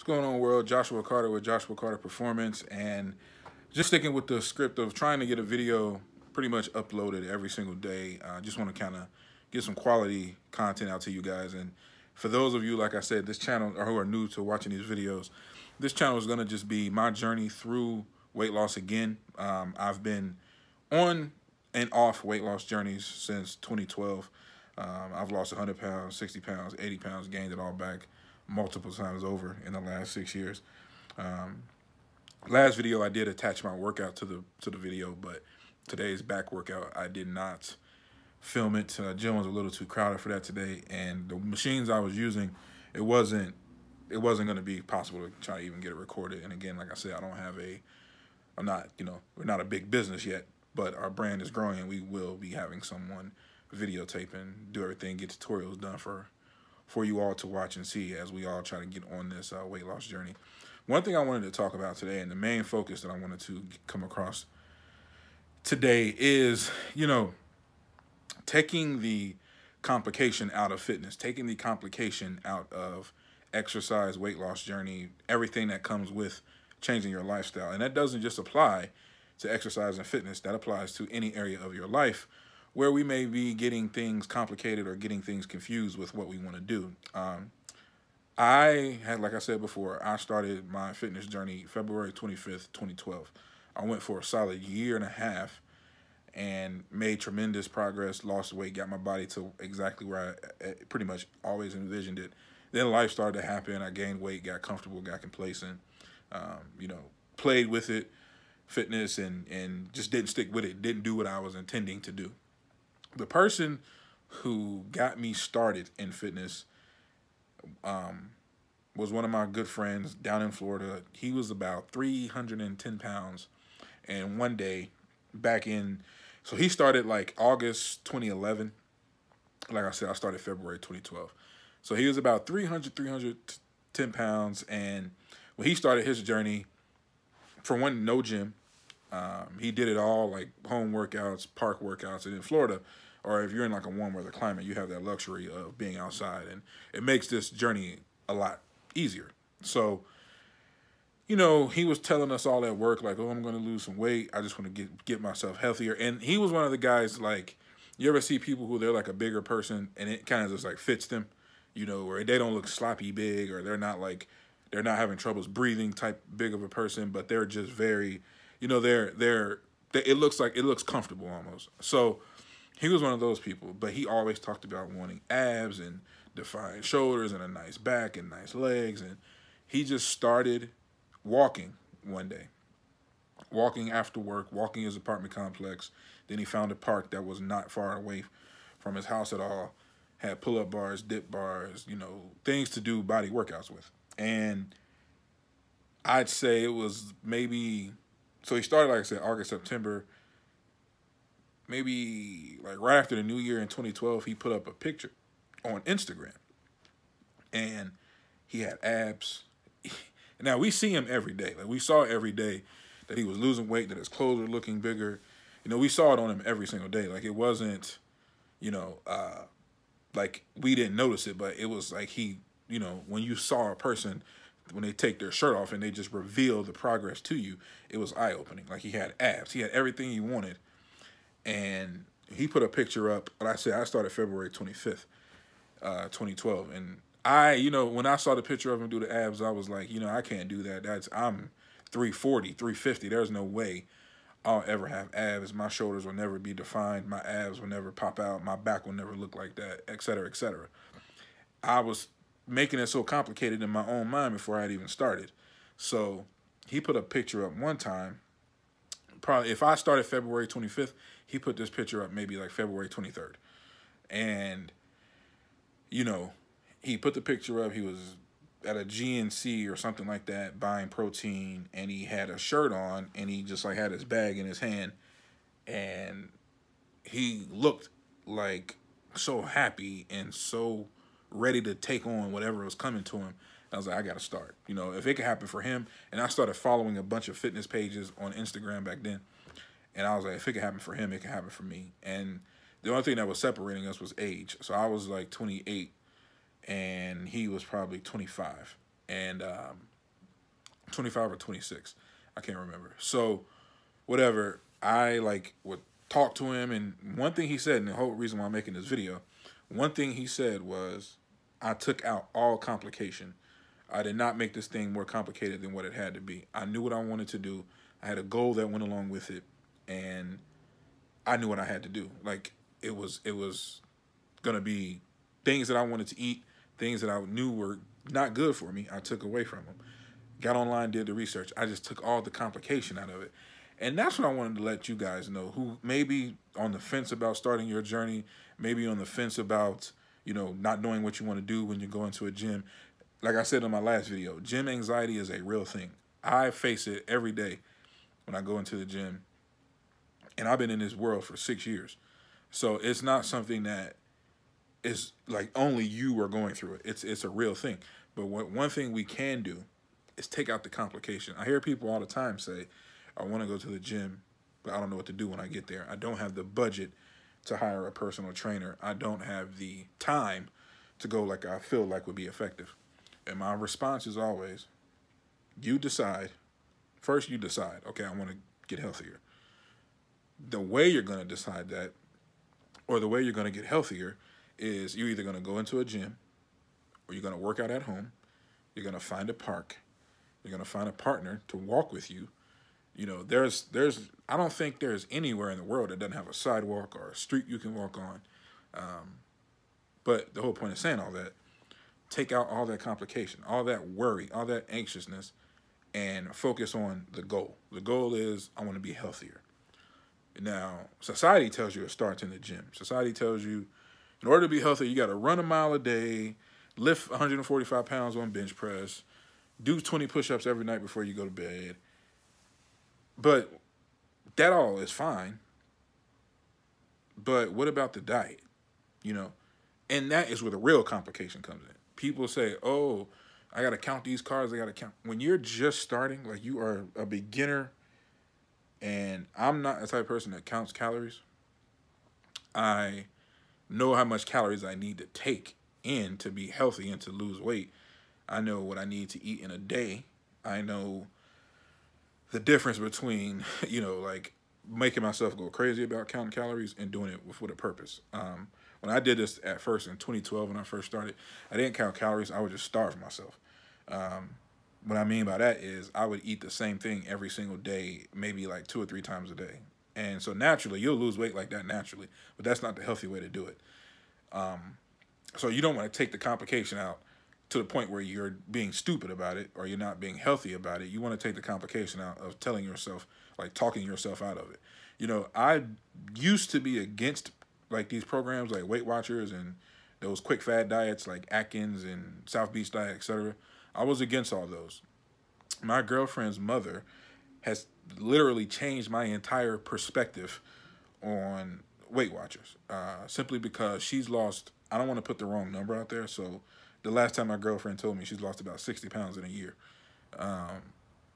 What's going on, world? Joshua Carter with Joshua Carter Performance, and just sticking with the script of trying to get a video pretty much uploaded every single day. I just want to kind of get some quality content out to you guys. And for those of you, like I said, this channel, or who are new to watching these videos, this channel is going to just be my journey through weight loss again. I've been on and off weight loss journeys since 2012. I've lost 100 pounds, 60 pounds, 80 pounds, gained it all back multiple times over in the last 6 years. Last video I did attach my workout to the video, but today's back workout I did not film it. Gym was a little too crowded for that today, and the machines I was using, it wasn't going to be possible to try to even get it recorded. And again, like I said, I'm not, we're not a big business yet, but our brand is growing, and we will be having someone videotape and do everything, get tutorials done for you all to watch and see as we all try to get on this weight loss journey. One thing I wanted to talk about today, and the main focus that I wanted to come across today is, taking the complication out of fitness, taking the complication out of exercise, weight loss journey, everything that comes with changing your lifestyle. And that doesn't just apply to exercise and fitness. That applies to any area of your life where we may be getting things complicated or getting things confused with what we want to do. I had, like I said before, I started my fitness journey February 25th, 2012. I went for a solid year and a half and made tremendous progress, lost weight, got my body to exactly where I pretty much always envisioned it. Then life started to happen. I gained weight, got comfortable, got complacent, played with it, fitness, and just didn't stick with it, didn't do what I was intending to do. The person who got me started in fitness was one of my good friends down in Florida. He was about 310 pounds. And one day so he started like August 2011. Like I said, I started February 2012. So he was about 310 pounds. And when he started his journey, for one, no gym. He did it all like home workouts, park workouts. And in Florida, or if you're in like a warm weather climate, you have that luxury of being outside, and it makes this journey a lot easier. So, he was telling us all at work, like, oh, I'm going to lose some weight. I just want to get myself healthier. And he was one of the guys, like, you ever see people who they're like a bigger person and it kind of just like fits them, where they don't look sloppy big, or they're not having troubles breathing type big of a person, but they're just very, it looks comfortable almost. So he was one of those people, but he always talked about wanting abs and defined shoulders and a nice back and nice legs. And he just started walking one day, walking after work, walking his apartment complex. Then he found a park that was not far away from his house at all, had pull-up bars, dip bars, things to do body workouts with. And I'd say it was maybe, so he started, like I said, August, September. Maybe like right after the new year in 2012, he put up a picture on Instagram, and he had abs. Now we see him every day. Like we saw every day that he was losing weight, that his clothes were looking bigger. We saw it on him every single day. Like it wasn't, like we didn't notice it, but it was like he, when you saw a person, when they take their shirt off and they just reveal the progress to you, it was eye-opening. Like he had abs. He had everything he wanted. And he put a picture up, like I said, I started February 25th, 2012. And when I saw the picture of him do the abs, I was like, I can't do that. I'm 340, 350. There's no way I'll ever have abs. My shoulders will never be defined. My abs will never pop out. My back will never look like that, et cetera, et cetera. I was making it so complicated in my own mind before I had even started. So he put a picture up one time. Probably if I started February 25th, he put this picture up maybe like February 23rd. And, he put the picture up. He was at a GNC or something like that buying protein, and he had a shirt on, and he just like had his bag in his hand, and he looked like so happy and so ready to take on whatever was coming to him. I was like, I got to start. If it could happen for him. And I started following a bunch of fitness pages on Instagram back then. And I was like, if it could happen for him, it can happen for me. And the only thing that was separating us was age. So I was like 28 and he was probably 25. and 25 or 26. I can't remember. So whatever, I like would talk to him, and one thing he said, and the whole reason why I'm making this video, one thing he said was, I took out all complication. I did not make this thing more complicated than what it had to be. I knew what I wanted to do. I had a goal that went along with it, and I knew what I had to do. Like it was gonna be things that I wanted to eat, things that I knew were not good for me. I took away from them. Got online, did the research. I just took all the complication out of it. And that's what I wanted to let you guys know, who may be on the fence about starting your journey, maybe on the fence about, you know, not knowing what you want to do when you go into a gym. Like I said in my last video, gym anxiety is a real thing. I face it every day when I go into the gym. And I've been in this world for 6 years. So it's not something that is like only you are going through it. It's a real thing. But one thing we can do is take out the complication. I hear people all the time say, I want to go to the gym, but I don't know what to do when I get there. I don't have the budget to hire a personal trainer. I don't have the time to go like I feel like would be effective. And my response is always, you decide. First, you decide, okay, I want to get healthier. The way you're going to decide that, or the way you're going to get healthier, is you're either going to go into a gym, or you're going to work out at home. You're going to find a park. You're going to find a partner to walk with you. You know, I don't think there's anywhere in the world that doesn't have a sidewalk or a street you can walk on. But the whole point of saying all that, take out all that complication, all that worry, all that anxiousness, and focus on the goal. The goal is, I want to be healthier. Now, society tells you it starts in the gym. Society tells you, in order to be healthy, you got to run a mile a day, lift 145 pounds on bench press, do 20 push-ups every night before you go to bed. But that all is fine. But what about the diet? You know, and that is where the real complication comes in. People say, oh, I got to count these carbs. I got to count. When you're just starting, like you are a beginner, and I'm not the type of person that counts calories. I know how much calories I need to take in to be healthy and to lose weight. I know what I need to eat in a day. I know the difference between, you know, like making myself go crazy about counting calories and doing it with a purpose. When I did this at first in 2012, when I first started, I didn't count calories. I would just starve myself. What I mean by that is I would eat the same thing every single day, maybe like 2 or 3 times a day. And so naturally, you'll lose weight like that naturally, but that's not the healthy way to do it. So you don't want to take the complication out to the point where you're being stupid about it or you're not being healthy about it. You want to take the complication out of telling yourself, like talking yourself out of it. You know, I used to be against like these programs like Weight Watchers and those quick fad diets like Atkins and South Beach Diet, etc. I was against all those. My girlfriend's mother has literally changed my entire perspective on Weight Watchers, simply because she's lost, I don't want to put the wrong number out there, so the last time my girlfriend told me she's lost about 60 pounds in a year.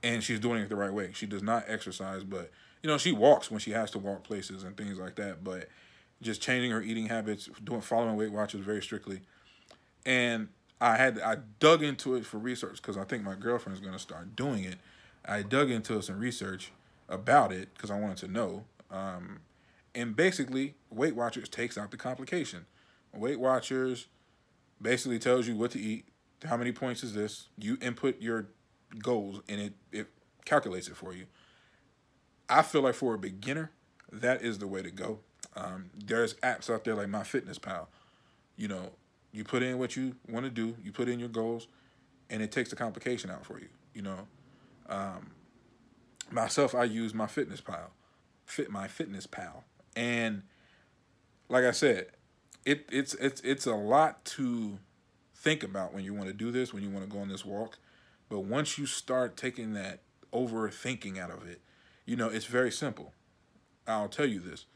And she's doing it the right way. She does not exercise, but, you know, she walks when she has to walk places and things like that, but just changing her eating habits, following Weight Watchers very strictly. And I dug into it for research because I think my girlfriend's going to start doing it. I dug into some research about it because I wanted to know. And basically, Weight Watchers takes out the complication. Weight Watchers basically tells you what to eat, how many points is this. You input your goals, and it calculates it for you. I feel like for a beginner, that is the way to go. There's apps out there like MyFitnessPal. You know, you put in what you want to do, you put in your goals, and it takes the complication out for you. You know, myself, I use MyFitnessPal, MyFitnessPal, and like I said, it's a lot to think about when you want to do this, when you want to go on this walk. But once you start taking that overthinking out of it, you know, it's very simple. I'll tell you this.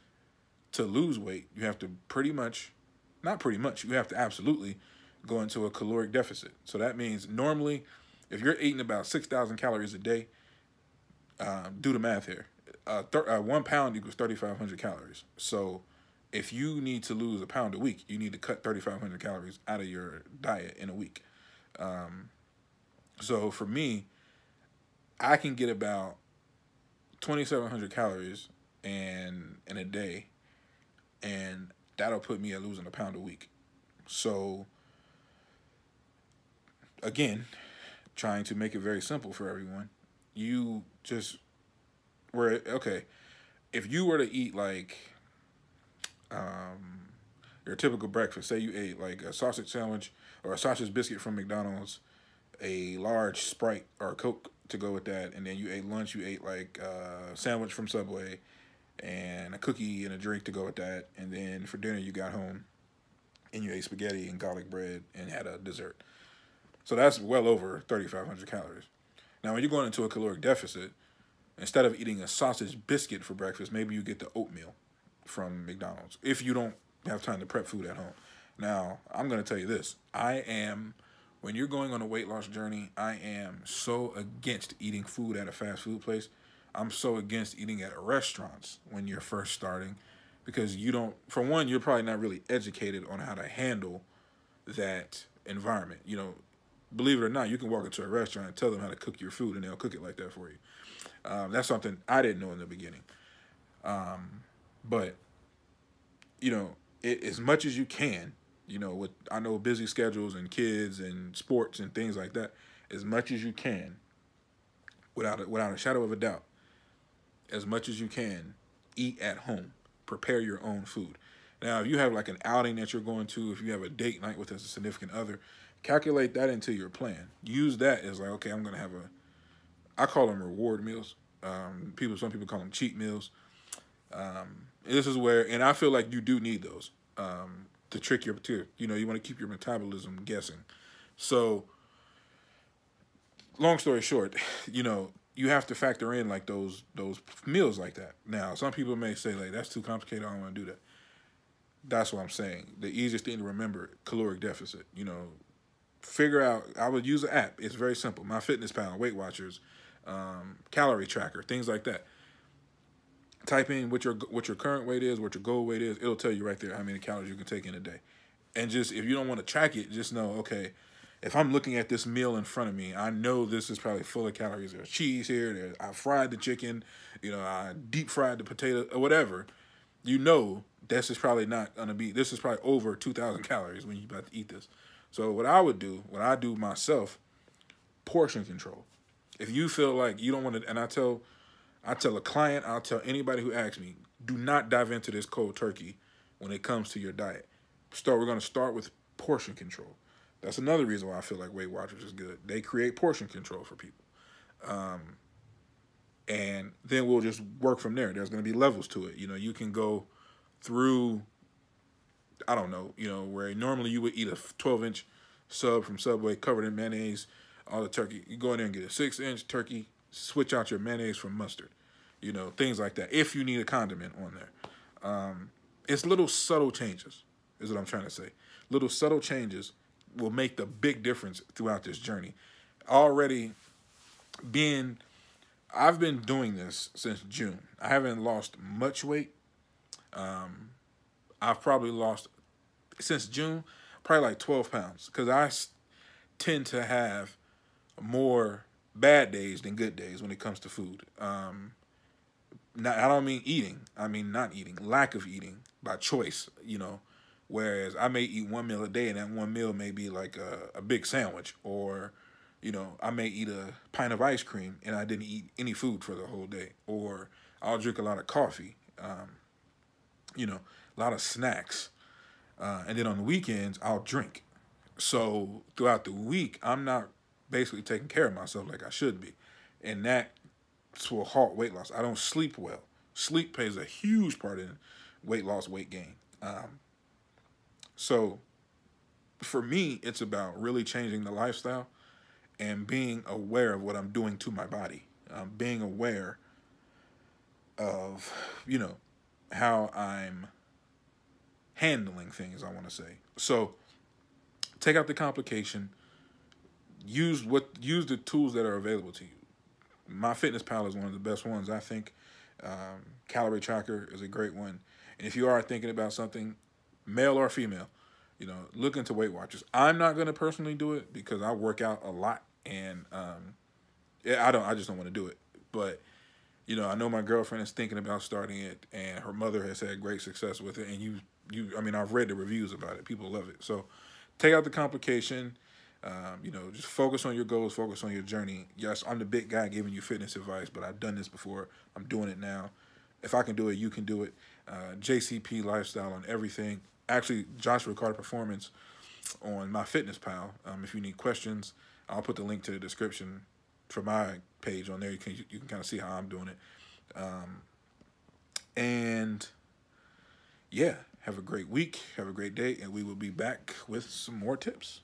To lose weight, you have to you have to absolutely go into a caloric deficit. So that means normally, if you're eating about 6,000 calories a day, do the math here. 1 pound equals 3,500 calories. So if you need to lose a pound a week, you need to cut 3,500 calories out of your diet in a week. So for me, I can get about 2,700 calories in a day, and that'll put me at losing a pound a week. So again, trying to make it very simple for everyone, you just were okay. If you were to eat like um, your typical breakfast, say you ate like a sausage sandwich or a sausage biscuit from McDonald's, a large Sprite or Coke to go with that, and then you ate lunch. You ate like a sandwich from Subway and a cookie and a drink to go with that, and then for dinner you got home and you ate spaghetti and garlic bread and had a dessert. So that's well over 3,500 calories. Now, when you're going into a caloric deficit, instead of eating a sausage biscuit for breakfast, maybe you get the oatmeal from McDonald's if you don't have time to prep food at home. Now, I'm going to tell you this. When you're going on a weight loss journey, I am so against eating food at a fast food place. I'm so against eating at restaurants when you're first starting because you don't, for one, you're probably not really educated on how to handle that environment. Believe it or not, you can walk into a restaurant and tell them how to cook your food and they'll cook it like that for you. That's something I didn't know in the beginning. But, as much as you can, with I know busy schedules and kids and sports and things like that, as much as you can, without a shadow of a doubt, as much as you can, eat at home. Prepare your own food. Now, if you have like an outing that you're going to, if you have a date night with a significant other, calculate that into your plan. Use that as like, okay, I'm going to have I call them reward meals. Some people call them cheat meals. This is where, and I feel like you do need those to trick you want to keep your metabolism guessing. So, long story short, you have to factor in like those meals like that. Now, some people may say like that's too complicated. I don't want to do that. That's what I'm saying. The easiest thing to remember: caloric deficit. Figure out. I would use an app. It's very simple. MyFitnessPal, Weight Watchers, calorie tracker, things like that. Type in what your current weight is, what your goal weight is. It'll tell you right there how many calories you can take in a day. And just if you don't want to track it, just know, okay, if I'm looking at this meal in front of me, I know this is probably full of calories. There's cheese here. I fried the chicken. I deep fried the potato or whatever. This is probably not going to be. This is probably over 2,000 calories when you're about to eat this. So what I would do, what I do myself, portion control. If you feel like you don't want to, and I tell a client, I'll tell anybody who asks me, do not dive into this cold turkey when it comes to your diet. We're going to start with portion control. That's another reason why I feel like Weight Watchers is good. They create portion control for people. And then we'll just work from there. There's going to be levels to it. You can go through, I don't know, where normally you would eat a 12-inch sub from Subway covered in mayonnaise, all the turkey. You go in there and get a 6-inch turkey, switch out your mayonnaise for mustard. Things like that. If you need a condiment on there. It's little subtle changes, is what I'm trying to say. Little subtle changes will make the big difference throughout this journey. I've been doing this since June. I haven't lost much weight. I've probably lost, since June, probably like 12 pounds. Because I tend to have more bad days than good days when it comes to food. I don't mean eating. I mean not eating. Lack of eating by choice, Whereas I may eat one meal a day, and that one meal may be like a big sandwich. Or, I may eat a pint of ice cream, and I didn't eat any food for the whole day. Or I'll drink a lot of coffee, a lot of snacks. And then on the weekends, I'll drink. So throughout the week, I'm not basically taking care of myself like I should be. And that will halt weight loss. I don't sleep well. Sleep plays a huge part in weight loss, weight gain. So for me, it's about really changing the lifestyle and being aware of what I'm doing to my body. Being aware of, how I'm handling things, I want to say. So take out the complication. Use the tools that are available to you. MyFitnessPal is one of the best ones, I think. Calorie tracker is a great one. And if you are thinking about something, male or female, look into Weight Watchers. I'm not going to personally do it because I work out a lot and yeah, I just don't want to do it. But I know my girlfriend is thinking about starting it, and her mother has had great success with it. And I mean, I've read the reviews about it. People love it. So take out the complication. Just focus on your goals, focus on your journey. Yes, I'm the big guy giving you fitness advice, but I've done this before. I'm doing it now. If I can do it, you can do it. JCP Lifestyle on everything. Actually, Joshua Carter Performance on MyFitnessPal. If you need questions, I'll put the link to the description for my page on there. You can kind of see how I'm doing it. And yeah, have a great week. Have a great day, and we will be back with some more tips.